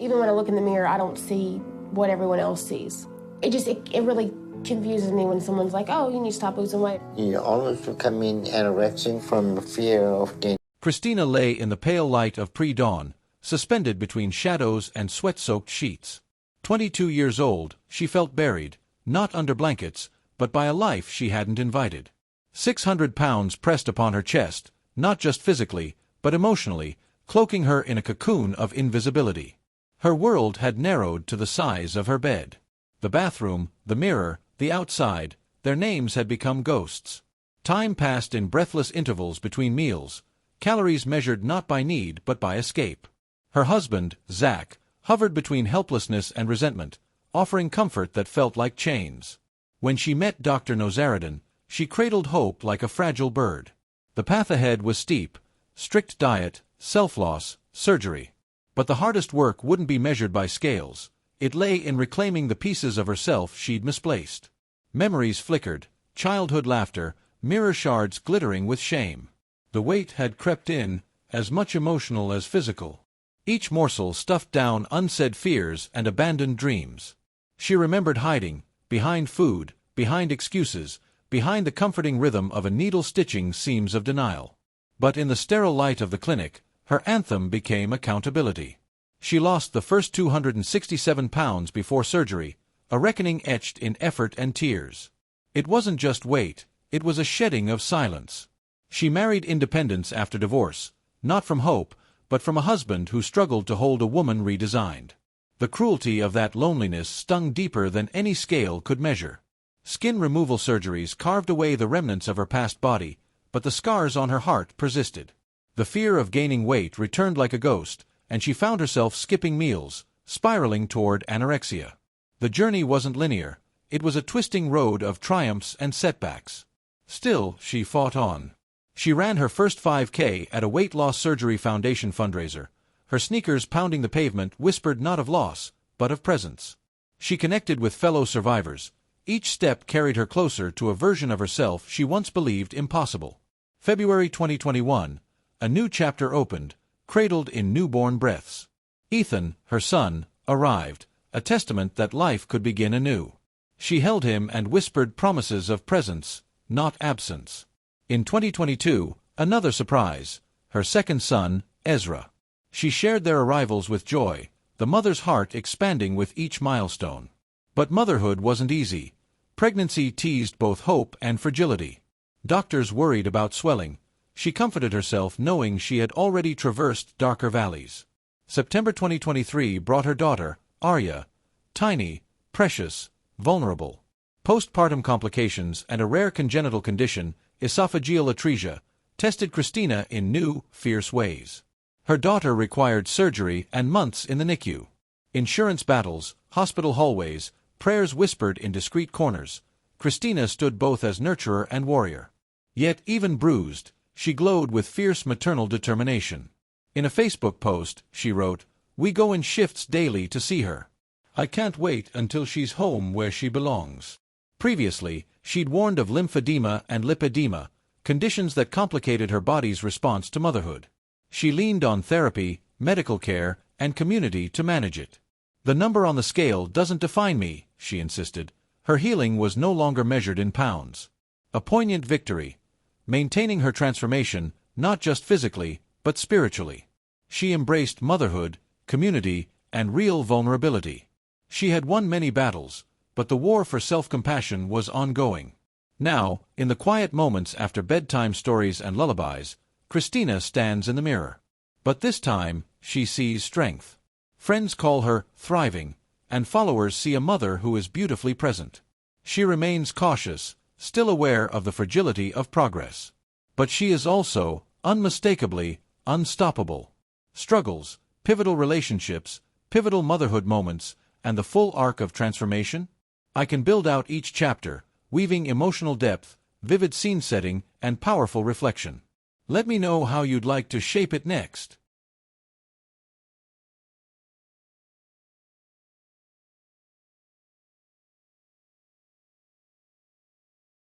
Even when I look in the mirror, I don't see what everyone else sees. It really confuses me when someone's like, oh, you need to stop losing weight. You almost becoming anorexic from the fear of gaining. Christina lay in the pale light of pre-dawn, suspended between shadows and sweat-soaked sheets. 22 years old, she felt buried, not under blankets, but by a life she hadn't invited. 600 pounds pressed upon her chest, not just physically, but emotionally, cloaking her in a cocoon of invisibility. Her world had narrowed to the size of her bed. The bathroom, the mirror, the outside, their names had become ghosts. Time passed in breathless intervals between meals, calories measured not by need but by escape. Her husband, Zach, hovered between helplessness and resentment, offering comfort that felt like chains. When she met Dr. Nozaradin, she cradled hope like a fragile bird. The path ahead was steep: strict diet, self-loss, surgery. But the hardest work wouldn't be measured by scales. It lay in reclaiming the pieces of herself she'd misplaced. Memories flickered, childhood laughter, mirror shards glittering with shame. The weight had crept in, as much emotional as physical. Each morsel stuffed down unsaid fears and abandoned dreams. She remembered hiding, behind food, behind excuses, behind the comforting rhythm of a needle stitching seams of denial. But in the sterile light of the clinic, her anthem became accountability. She lost the first 267 pounds before surgery, a reckoning etched in effort and tears. It wasn't just weight, it was a shedding of silence. She married independence after divorce, not from hope, but from a husband who struggled to hold a woman redesigned. The cruelty of that loneliness stung deeper than any scale could measure. Skin removal surgeries carved away the remnants of her past body, but the scars on her heart persisted. The fear of gaining weight returned like a ghost, and she found herself skipping meals, spiraling toward anorexia. The journey wasn't linear. It was a twisting road of triumphs and setbacks. Still, she fought on. She ran her first 5K at a weight loss surgery foundation fundraiser. Her sneakers pounding the pavement whispered not of loss, but of presence. She connected with fellow survivors. Each step carried her closer to a version of herself she once believed impossible. February 2021, a new chapter opened, cradled in newborn breaths. Ethan, her son, arrived, a testament that life could begin anew. She held him and whispered promises of presence, not absence. In 2022, another surprise: her second son, Ezra. She shared their arrivals with joy, the mother's heart expanding with each milestone. But motherhood wasn't easy. Pregnancy teased both hope and fragility. Doctors worried about swelling. She comforted herself knowing she had already traversed darker valleys. September 2023 brought her daughter, Arya, tiny, precious, vulnerable. Postpartum complications and a rare congenital condition, esophageal atresia, tested Christina in new, fierce ways. Her daughter required surgery and months in the NICU. Insurance battles, hospital hallways, prayers whispered in discreet corners. Christina stood both as nurturer and warrior. Yet, even bruised, she glowed with fierce maternal determination. In a Facebook post, she wrote, "We go in shifts daily to see her. I can't wait until she's home where she belongs." Previously, she'd warned of lymphedema and lipedema, conditions that complicated her body's response to motherhood. She leaned on therapy, medical care, and community to manage it. "The number on the scale doesn't define me," she insisted. Her healing was no longer measured in pounds. A poignant victory, maintaining her transformation, not just physically, but spiritually. She embraced motherhood, community, and real vulnerability. She had won many battles, but the war for self-compassion was ongoing. Now, in the quiet moments after bedtime stories and lullabies, Christina stands in the mirror. But this time, she sees strength. Friends call her thriving, and followers see a mother who is beautifully present. She remains cautious, still aware of the fragility of progress. But she is also, unmistakably, unstoppable. Struggles, pivotal relationships, pivotal motherhood moments, and the full arc of transformation? I can build out each chapter, weaving emotional depth, vivid scene setting, and powerful reflection. Let me know how you'd like to shape it next.